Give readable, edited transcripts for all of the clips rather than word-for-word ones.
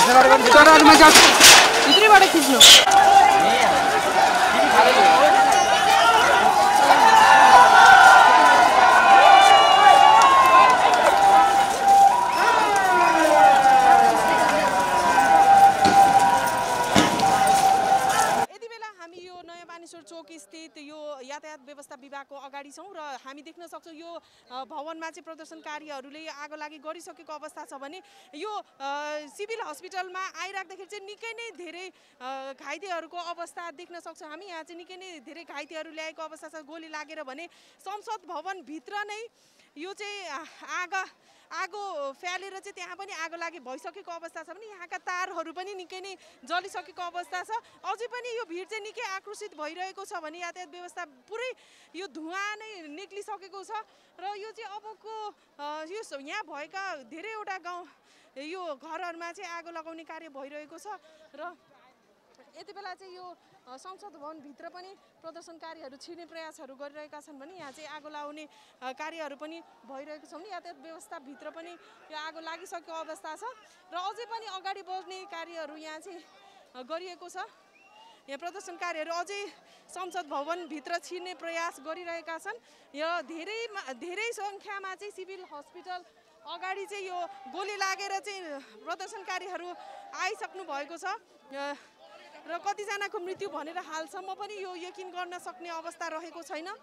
चराहरूमा जान्छ भित्रैबाट खिच्नु चोक स्थित यो यातायात व्यवस्था विभागको अगाडि छौं र हामी देख्न सक्छौं यो भवनमा चाहिँ प्रदर्शनकारीहरूले आगो लागि गरिसकेको अवस्था छ भने यो सिभिल हस्पिटलमा आइराख्दाखेरि चाहिँ निकै नै धेरै घाइतेहरूको अवस्था देख्न सक्छौं हामी। यहाँ चाहिँ निकै नै धेरै घाइतेहरू ल्याएको अवस्था छ। गोली लागेर भने संसद भवन भित्र नै यो चाहिँ आगो फ्यालेर चाहिँ त्यहाँ पनि आगो लागि भइसकेको अवस्था छ भने यहाँका तारहरू पनि निकै नै जलिसकेको अवस्था छ। अझै पनि यो भिड चाहिँ निकै आक्रोशित भइरहेको छ भने यातायात व्यवस्था पुरै यो धुवा नै निक्लिसकेको छ र यो चाहिँ अबको यो यहाँ भएका धेरैवटा गाउँ यो घरहरूमा चाहिँ आगो लगाउने कार्य भइरहेको छ र यति बेला चाहिँ यो संसद भवनभित्र पनि प्रदर्शनकारीहरू छिर्ने प्रयासहरू गरिरहेका छन् भने यहाँ चाहिँ आगो लगाउने कार्यहरू पनि भइरहेको छ भने यातायात व्यवस्थाभित्र पनि यो आगो लागिसकेको अवस्था छ र अझै पनि अगाडि बढ्ने कार्यहरू यहाँ चाहिँ गरिएको छ। यहाँ प्रदर्शनकारीहरू अझै संसद भवनभित्र छिर्ने प्रयास गरिरहेका छन्। यो धेरै सङ्ख्यामा चाहिँ सिभिल हस्पिटल अगाडि चाहिँ यो गोली लागेर चाहिँ प्रदर्शनकारीहरू आइसक्नु भएको छ र कतिजनाको मृत्यु भनेर हालसम्म पनि यो यकिन गर्न सक्ने अवस्था रहेको छैन।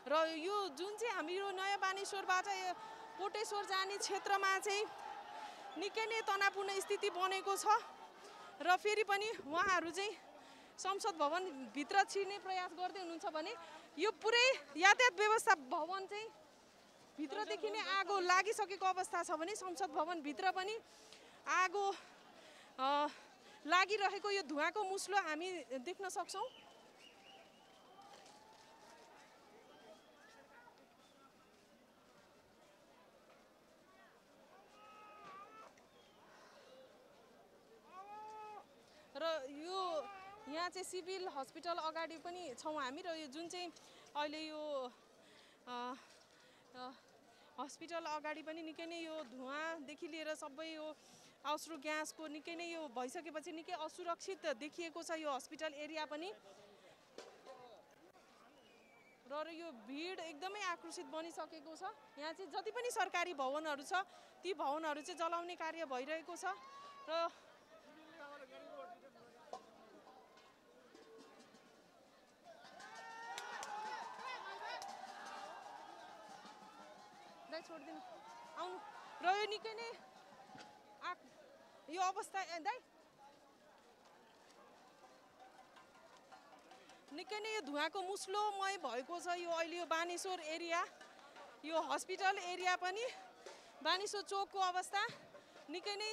र यो जुन चाहिँ हाम्रो नयाँ बानेश्वरबाट कोटेश्वर जाने क्षेत्रमा चाहिँ निकै नै तनावपूर्ण स्थिति बनेको छ र फेरि पनि उहाँहरू चाहिँ संसद भवनभित्र छिर्ने प्रयास गर्दै हुनुहुन्छ भने यो पुरै यातायात व्यवस्था भवन चाहिँ भित्रदेखि नै आगो लागिसकेको अवस्था छ भने संसद भवनभित्र पनि आगो लागिरहेको यो धुवाको मुस्लो हामी देख्न सक्छौं। र यो यहाँ चाहिँ सिभिल हस्पिटल अगाडि पनि छौं हामी र यो जुन चाहिँ अहिले यो हस्पिटल अगाडि पनि निकै नै यो धुवादेखि लिएर सबै यो अश्रु ग्यासको निकै नै यो भइसकेपछि निकै असुरक्षित देखिएको छ यो हस्पिटल एरिया पनि र यो भिड एकदमै आक्रोशित बनिसकेको छ। यहाँ चाहिँ जति पनि सरकारी भवनहरू छ ती भवनहरू चाहिँ जलाउने कार्य भइरहेको छ र छोड्दिनु आउनु र यो निकै नै यो अवस्था दाइ निकै नै यो धुवाको मुस्लोमय भएको छ। यो अहिले यो बानेश्वर एरिया यो हस्पिटल एरिया पनि बानेश्वर चोकको अवस्था निकै नै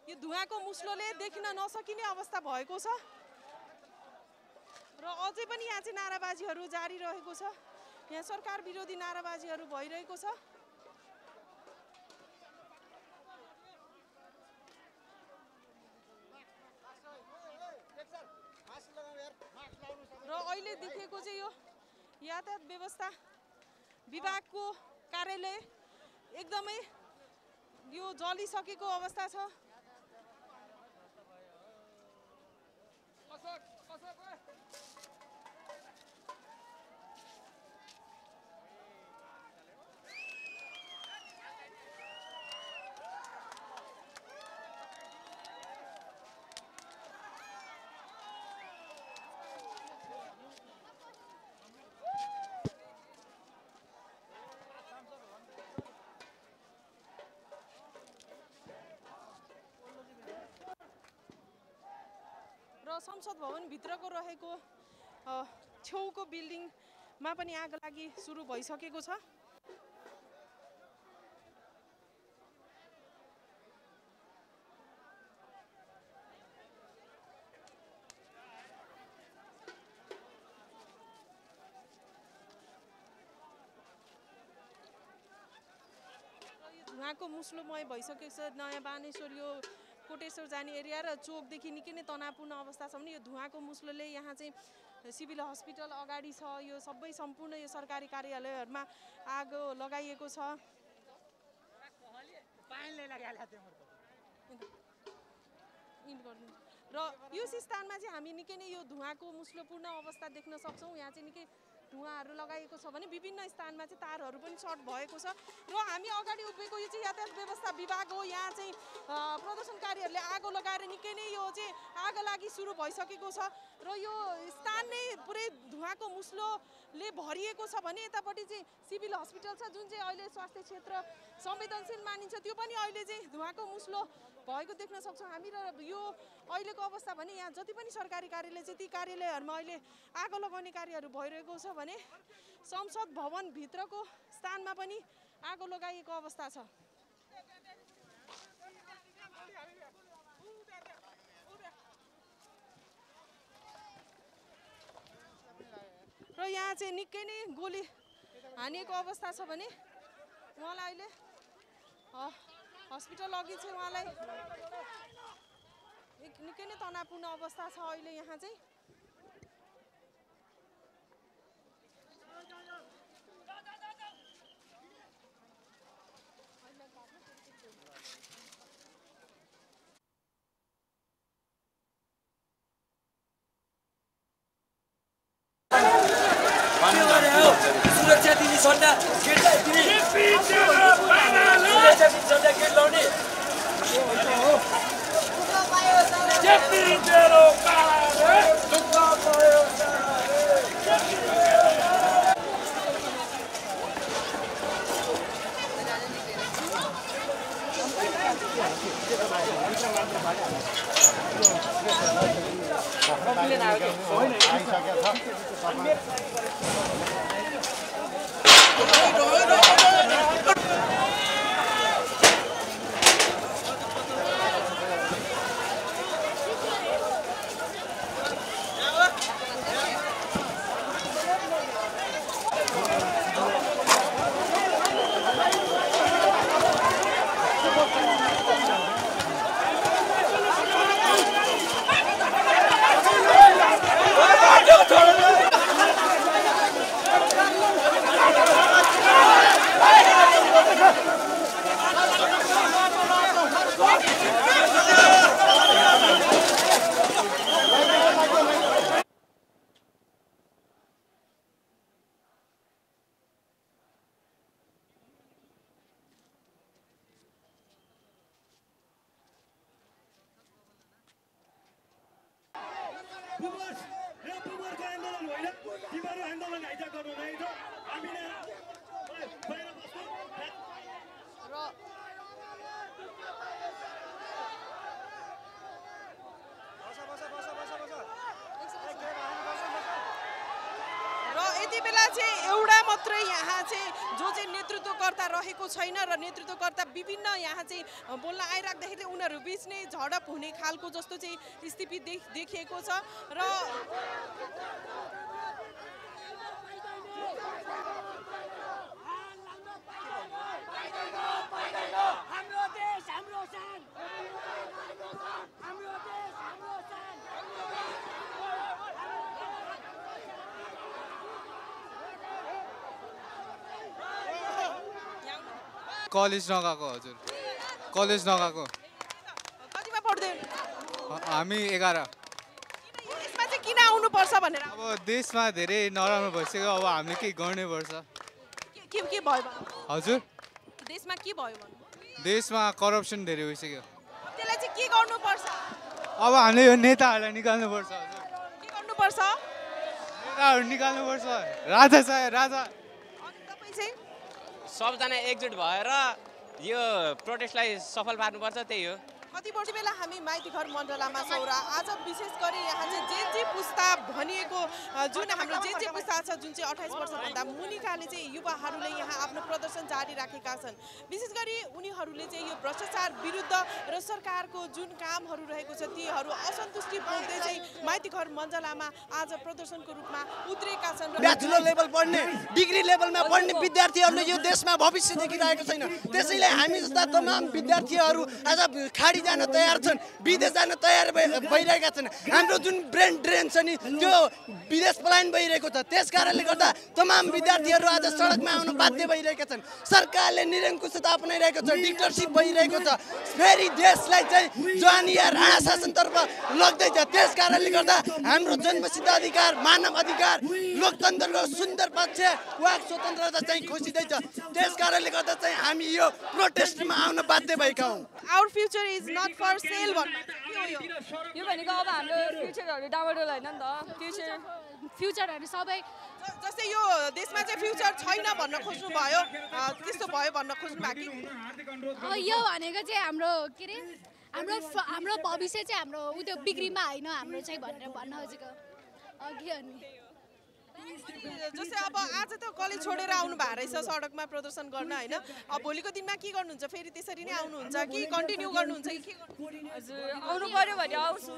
यो धुवाको मुस्लोले देखिन नसकिने अवस्था भएको छ र अझै पनि यहाँ चाहिँ नाराबाजीहरू जारी रहेको छ। यहाँ सरकार विरोधी नाराबाजीहरू भइरहेको छ र अहिले देखेको चाहिँ यो यातायात व्यवस्था विभागको कार्यालय एकदमै यो जलिसकेको अवस्था छ। संसद भवन भित्रको रहेको छेउको बिल्डिङमा पनि आगो लागि सुरु भइसकेको छ। धुवाको मुस्लोमय भइसकेको छ। नयाँ बानेश्वर यो कोटेश्वर जाने एरिया र चोकदेखि निकै नै तनावपूर्ण अवस्था छ भने यो धुवाको मुस्लोले यहाँ चाहिँ सिभिल हस्पिटल अगाडि छ, यो सबै सम्पूर्ण यो सरकारी कार्यालयहरूमा आगो लगाइएको छ। र यो स्थानमा चाहिँ हामी निकै नै यो धुवाको मुस्लोपूर्ण अवस्था देख्न सक्छौँ। यहाँ चाहिँ निकै धुवाहरू लगाइएको छ भने विभिन्न स्थानमा चाहिँ तारहरू पनि सर्ट भएको छ। र हामी अगाडि उभिएको यो चाहिँ यातायात व्यवस्था विभाग हो। यहाँ चाहिँ प्रदर्शनकारीहरूले आगो लगाएर निकै नै यो चाहिँ आगो लागि सुरु भइसकेको छ र यो स्थान नै पुरै धुवाको मुस्लोले भरिएको छ भने यतापट्टि चाहिँ सिभिल हस्पिटल छ जुन चाहिँ अहिले स्वास्थ्य क्षेत्र संवेदनशील मानिन्छ, त्यो पनि अहिले चाहिँ धुवाको मुस्लो भएको देख्न सक्छौँ हामी। र यो अहिलेको अवस्था भने यहाँ जति पनि सरकारी कार्यालय छ ती कार्यालयहरूमा अहिले आगो लगाउने कार्यहरू भइरहेको छ भने संसद भवनभित्रको स्थानमा पनि आगो लगाइएको अवस्था छ। र यहाँ चाहिँ निकै नै गोली हानिएको अवस्था छ भने उहाँलाई अहिले हस्पिटल अघि चाहिँ उहाँलाई निकै नै तनावपूर्ण अवस्था छ अहिले यहाँ चाहिँ। सुरक्षा दिने सट्टा यति बेला चाहिँ एउटा मात्रै यहाँ चाहिँ जो चाहिँ नेतृत्वकर्ता रहेको छैन र नेतृत्वकर्ता विभिन्न यहाँ चाहिँ बोल्न आइराख्दाखेरि उनीहरू बीच नै झडप हुने खालको जस्तो चाहिँ स्थिति देखिएको छ र कलेज नगएको हजुर, कलेज नगएको। कतिमा पढ्दै? हामी 11। यसमा चाहिँ किन आउनुपर्छ भनेर? अब देशमा धेरै नराम्रो भइसक्यो, अब हामीले केही गर्नै पर्छ। के भयो हजुर? देशमा के भयो भन्नु? देशमा करप्सन धेरै भइसक्यो। त्यसलाई चाहिँ के गर्नुपर्छ? अब हामीले यो नेताहरूलाई निकाल्नुपर्छ हजुर। के गर्नुपर्छ? नेताहरू निकाल्नुपर्छ। राजा चाहे राजा। अनि तपाईँ चाहिँ सबजना एकजुट भएर यो प्रोटेस्टलाई सफल पार्नुपर्छ, त्यही हो। कति वर्ष बेला हामी माइतीघर मण्डलामा छौँ र आज विशेष गरी यहाँ चाहिँ जेनजी पुस्ता भनिएको जुन हाम्रो जेनजी पुस्ता छ जुन चाहिँ 28 वर्षभन्दा मुनिकाले चाहिँ युवाहरूले यहाँ आफ्नो प्रदर्शन जारी राखेका छन्। विशेष गरी उनीहरूले चाहिँ यो भ्रष्टाचार विरुद्ध र सरकारको जुन कामहरू रहेको छ तीहरू असन्तुष्टि बोक्दै चाहिँ माइतीघर मण्डलामा आज प्रदर्शनको रूपमा उत्रेका छन्। ब्याचलर लेभल पढ्ने डिग्री लेभलमा पढ्ने विद्यार्थीहरूले यो देशमा भविष्य देखिरहेको छैन। त्यसैले हामी जस्ता तमाम विद्यार्थीहरू आज खाडी जान तयार छन्, विदेश जान तयार भइरहेका छन्। हाम्रो जुन ब्रेन ड्रेन छ नि त्यो विदेश पलायन भइरहेको छ। त्यस कारणले गर्दा तमाम विद्यार्थीहरू आज सडकमा आउन बाध्य भइरहेका छन्। सरकारले निरङ्कुशता अपनाइरहेको छ, डिक्टेटरसिप भइरहेको छ। फेरि देशलाई चाहिँ जवानिया राणा शासनतर्फ लग्दैछ। त्यस कारणले गर्दा हाम्रो जन्मसिद्ध अधिकार, मानव अधिकार, लोकतन्त्रको सुन्दर पक्ष वाक स्वतन्त्रता चाहिँ खोसिँदैछ। त्यस कारणले गर्दा चाहिँ हामी यो प्रोटेस्टमा आउन बाध्य भएका हौँ। Our future is not for sale भन्नु यो भनेको अब हाम्रो फ्युचरहरू डामाडोल होइन नि त। फ्युचरहरू सबै जस्तै यो देशमा चाहिँ फ्युचर छैन भन्न खोज्नु भयो, त्यस्तो भयो भन्न खोज्नु भएको कि यो भनेको चाहिँ हाम्रो के अरे हाम्रो भविष्य चाहिँ हाम्रो त्यो बिक्रीमा होइन हाम्रो चाहिँ भनेर भन्न खोजेको अघि। अनि जस्तै अब आज त कलेज छोडेर आउनु भएको रहेछ सडकमा प्रदर्शन गर्न होइन, अब भोलिको दिनमा के गर्नुहुन्छ? फेरि त्यसरी नै आउनुहुन्छ कि कन्टिन्यू गर्नुहुन्छ कि के गर्नुहुन्छ? हजुर आउनु पर्यो भने आउँछु।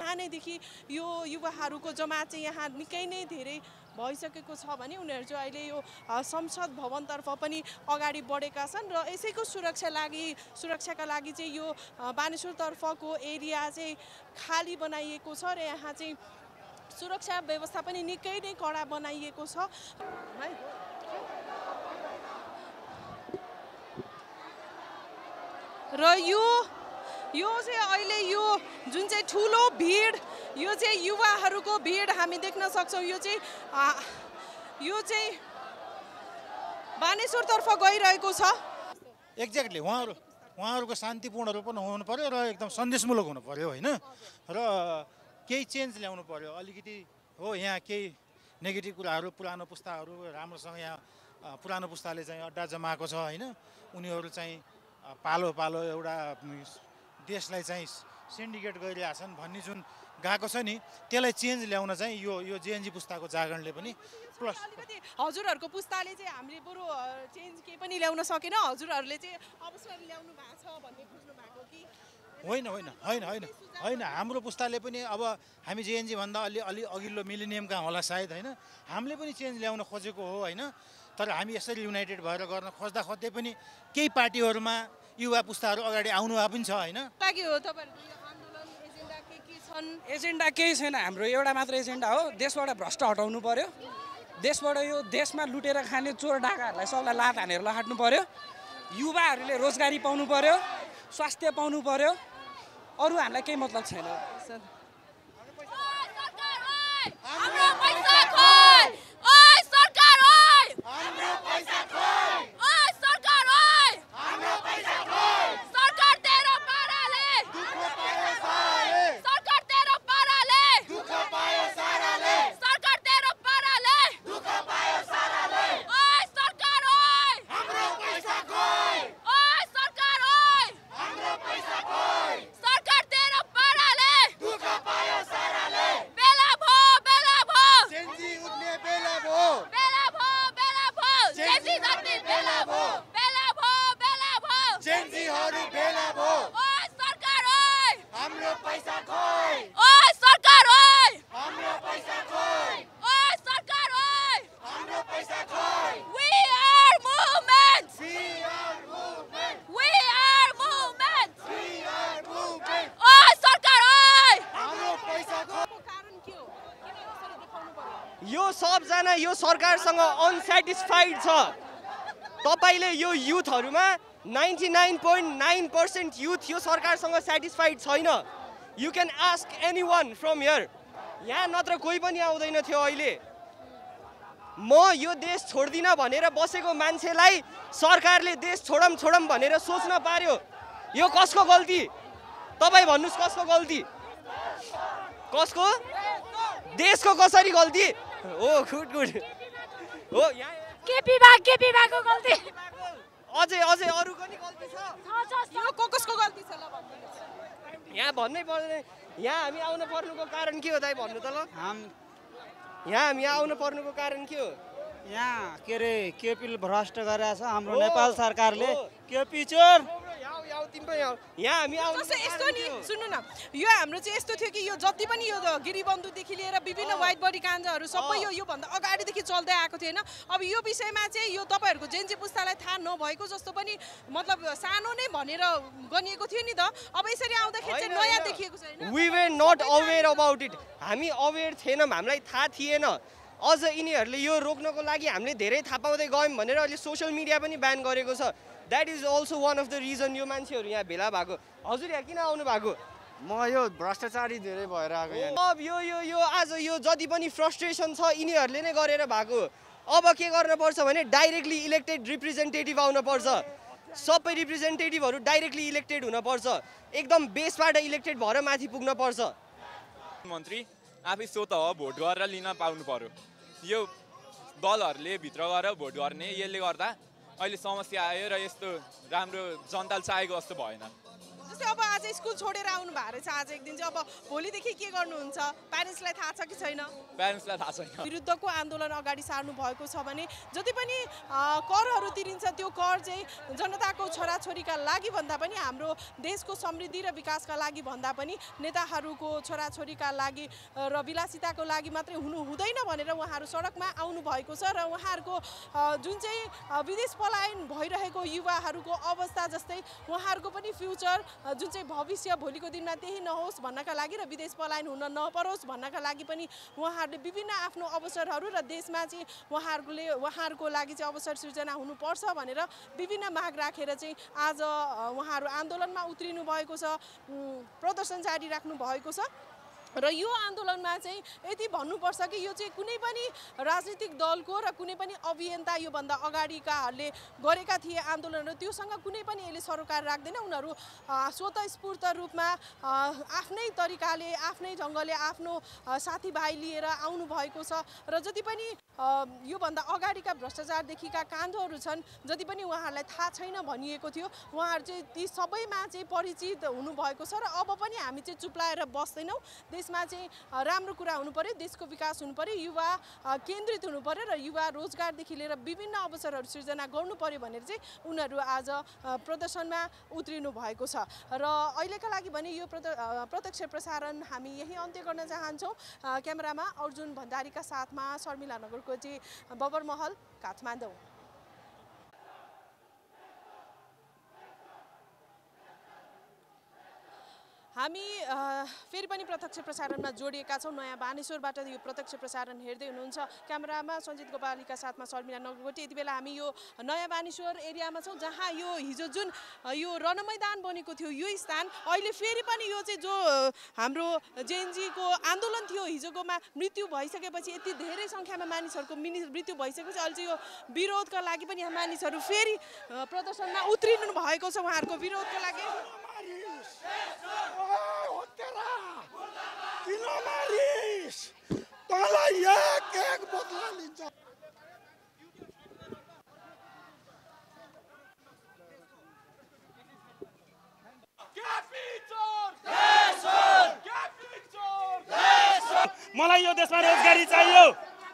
सानैदेखि यो युवाहरूको जमात चाहिँ यहाँ निकै नै धेरै भइसकेको छ भने उनीहरू चाहिँ अहिले यो संसद भवनतर्फ पनि अगाडि बढेका छन् र यसैको सुरक्षाका लागि चाहिँ यो बानेश्वरतर्फको एरिया चाहिँ खाली बनाइएको छ र यहाँ चाहिँ सुरक्षा व्यवस्था पनि निकै नै कडा बनाइएको छ है। र यो चाहिँ अहिले यो जुन चाहिँ ठुलो भिड, यो चाहिँ युवाहरूको भिड हामी देख्न सक्छौँ। यो चाहिँ बानेश्वरतर्फ गइरहेको छ। एक्ज्याक्टली उहाँहरूको शान्तिपूर्ण रूपमा हुनु पर्यो र एकदम सन्देशमूलक हुनु पर्यो होइन, र केही चेन्ज ल्याउनु पर्यो अलिकति हो। यहाँ केही नेगेटिभ कुराहरू पुरानो पुस्ताहरू राम्रोसँग यहाँ पुरानो पुस्ताले चाहिँ अड्डा जमाएको छ होइन। उनीहरू चाहिँ पालो एउटा देशलाई चाहिँ सिन्डिकेट गरिरहेछन् भन्ने जुन गएको छ नि त्यसलाई चेन्ज ल्याउन चाहिँ यो जेएनजी पुस्ताको जागरणले पनि प्लस हजुरहरूको पुस्ताले चाहिँ हामीले बरु चेन्ज केही पनि ल्याउन सकेन, हजुरहरूले चाहिँ अवसर ल्याउनु भएको छ भन्ने बुझ्नु भएको कि होइन हाम्रो पुस्ताले पनि अब हामी जेएनजी भन्दा अलि अघिल्लो मिलेनियमका होला सायद होइन, हामीले पनि चेन्ज ल्याउन खोजेको हो होइन। तर हामी यसरी युनाइटेड भएर गर्न खोज्दै पनि केही पार्टीहरूमा युवा पुस्ताहरू अगाडि आउनु भए पनि छ होइन। एजेन्डा केही छैन, हाम्रो एउटा मात्र एजेन्डा हो, देशबाट भ्रष्ट हटाउनु पर्यो। देशबाट यो देशमा लुटेर खाने चोर डाकाहरूलाई सबलाई लात हानेर लहाट्नु पर्यो। युवाहरूले रोजगारी पाउनु पर्यो, स्वास्थ्य पाउनु पर्यो। अरू हामीलाई केही मतलब छैन। यो सरकारसँग अनसेटिस्फाइड छ। तपाईले यो युथहरुमा 99.9% युथ यो सरकारसँग सेटिस्फाइड छैन। You can ask anyone from here. यहाँ नत्र कोही पनि आउँदैन थियो अहिले। म यो देश छोड्दिन भनेर बसेको मान्छेलाई सरकारले देश छोडम भनेर सोच्न पार्यो। यो कसको गल्ती? तपाई भन्नुस् कसको गल्ती? कसको? देशको कसरी गल्ती? ओ गुड हो यहाँ केपी बाको गल्ती। अझै अरूको नि गल्ती छ यो कसको गल्ती छ ल भन्दिनुहोस्। यहाँ भन्नै पर्दैन। यहाँ हामी आउनु पर्नुको कारण के हो दाइ भन्नु त ल? यहाँ हामी आउनु पर्नुको कारण के हो? यहाँ के अरे केपी भ्रष्ट गरेको छ हाम्रो नेपाल सरकारले। केपी चोर यहाँ हामी आउनु यस्तो नि सुन्नु न, यो हाम्रो चाहिँ यस्तो थियो कि यो जति पनि यो गिरिबन्धुदेखि लिएर विभिन्न व्हाइट बडी काण्डहरू सबै योभन्दा अगाडिदेखि चल्दै आएको थियो होइन। अब यो विषयमा चाहिँ यो तपाईँहरूको जेन्जी पुस्तालाई थाहा नभएको जस्तो पनि मतलब सानो नै भनेर गनिएको थियो नि त। अब यसरी आउँदाखेरि चाहिँ नयाँ देखिएको छैन। We were not aware about it. हामी अवेयर थिएनौँ, हामीलाई थाहा थिएन। अझ यिनीहरूले यो रोक्नको लागि हामीले धेरै थाहा पाउँदै गयौँ भनेर अहिले सोसियल मिडिया पनि ब्यान गरेको छ। That is also one of the reason यो मान्छेहरू यहाँ भेला भएको। हजुर यहाँ किन आउनु भएको? म यो भ्रष्टाचारी धेरै भएर आएको यहाँ। अब यो आज यो जति पनि फ्रस्ट्रेसन छ यिनीहरूले नै गरेर भएको। अब के गर्नुपर्छ भने डाइरेक्टली इलेक्टेड रिप्रेजेन्टेटिभ आउनुपर्छ। सबै रिप्रेजेन्टेटिभहरू डाइरेक्टली इलेक्टेड हुनपर्छ। एकदम बेसबाट इलेक्टेड भएर माथि पुग्नपर्छ। मन्त्री आफै स्वत भोट गरेर लिन पाउनु पर्यो। यो दलहरूले भित्र गएर भोट गर्ने, यसले गर्दा अहिले समस्या आयो र यस्तो राम्रो जनताले चाहेको जस्तो भएन। जस्तै अब आज स्कुल छोडेर आउनु भएको रहेछ आज एक दिन चाहिँ, अब भोलिदेखि के गर्नुहुन्छ? प्यारेन्ट्सलाई थाहा छ कि छैन? प्यारेन्ट्सलाई थाहा छैन। विरुद्धको आन्दोलन अगाडि सार्नु भएको छ भने जति पनि करहरू तिरिन्छ त्यो कर चाहिँ जनताको छोराछोरीका लागि भन्दा पनि हाम्रो देशको समृद्धि र विकासका लागि भन्दा पनि नेताहरूको छोराछोरीका लागि र विलासिताको लागि मात्रै हुनु हुँदैन भनेर उहाँहरू सडकमा आउनु भएको छ। र उहाँहरूको जुन चाहिँ विदेश पलायन भइरहेको युवाहरूको अवस्था जस्तै उहाँहरूको पनि फ्युचर जुन चाहिँ भविष्य भोलिको दिनमा त्यही नहोस् भन्नका लागि र विदेश पलायन हुन नपरोस् भन्नका लागि पनि उहाँहरूले विभिन्न आफ्नो अवसरहरू र देशमा चाहिँ उहाँहरूको लागि चाहिँ अवसर सृजना हुनुपर्छ भनेर विभिन्न माग राखेर चाहिँ आज उहाँहरू आन्दोलनमा उत्रिनु भएको छ, प्रदर्शन जारी राख्नु भएको छ। र यो आन्दोलनमा चाहिँ यति भन्नुपर्छ कि यो चाहिँ कुनै पनि राजनीतिक दलको र कुनै पनि अभियन्ता योभन्दा अगाडिकाहरूले गरेका थिए आन्दोलन र त्योसँग कुनै पनि यसले सरोकार राख्दैन। उनीहरू स्वतस्फूर्त रूपमा आफ्नै तरिकाले आफ्नै ढङ्गले आफ्नो साथीभाइ लिएर आउनु भएको छ। र जति पनि योभन्दा अगाडिका भ्रष्टाचारदेखिका काण्डहरू छन् जति पनि उहाँहरूलाई थाहा छैन भनिएको थियो, उहाँहरू चाहिँ ती सबैमा चाहिँ परिचित हुनुभएको छ। र अब पनि हामी चाहिँ चुप्लाएर बस्दैनौँ। देशमा चाहिँ राम्रो कुरा हुनु पर्यो, देशको विकास हुनु पर्यो, युवा केन्द्रित हुनु पर्यो र युवा रोजगारदेखि लिएर विभिन्न अवसरहरू सृजना गर्नु पर्यो भनेर चाहिँ उनीहरू आज प्रदर्शनमा उत्रिनु भएको छ। र अहिलेका लागि भने यो प्रत्यक्ष प्रसारण हामी यही अन्त्य गर्न चाहन्छौँ। क्यामेरामा अर्जुन भण्डारीका साथमा शर्मिला नगरको चाहिँ बबरमहल काठमाडौँ। हामी फेरि पनि प्रत्यक्ष प्रसारणमा जोडिएका छौँ। नयाँ बानेश्वरबाट यो प्रत्यक्ष प्रसारण हेर्दै हुनुहुन्छ। क्यामेरामा सञ्जित गोपालीका साथमा शर्मिला नगरकोटी। यति बेला हामी यो नयाँ बानेश्वर एरियामा छौँ जहाँ यो हिजो जुन यो रणमैदान बनेको थियो यो स्थान अहिले फेरि पनि यो चाहिँ जो हाम्रो जेएनजीको आन्दोलन थियो हिजोकोमा मृत्यु भइसकेपछि यति धेरै सङ्ख्यामा मानिसहरूको मृत्यु भइसकेपछि अहिले चाहिँ यो विरोधका लागि पनि यहाँ मानिसहरू फेरि प्रदर्शनमा उत्रिनु भएको छ उहाँहरूको विरोधको लागि। मलाई यो देशमा रोजगारी चाहियो,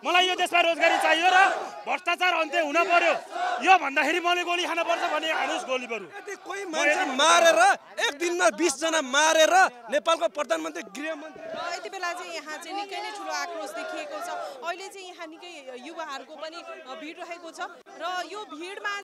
मलाई यो देशमा रोजगारी चाहियो र भ्रष्टाचार अन्त्य हुन पर्यो। यो भन्दाखेरि मैले गोली खान पर्छ भने हानुस् गोली बरु। कोही मान्छे मारेर एक दिनमा 20 जना मारेर नेपालको प्रधानमन्त्री गृहमन्त्री यति बेला चाहिँ यहाँ चाहिँ निकै नै ठुलो आक्रोश देखिएको छ। अहिले चाहिँ यहाँ निकै युवाहरूको पनि भिड रहेको छ र यो भिडमा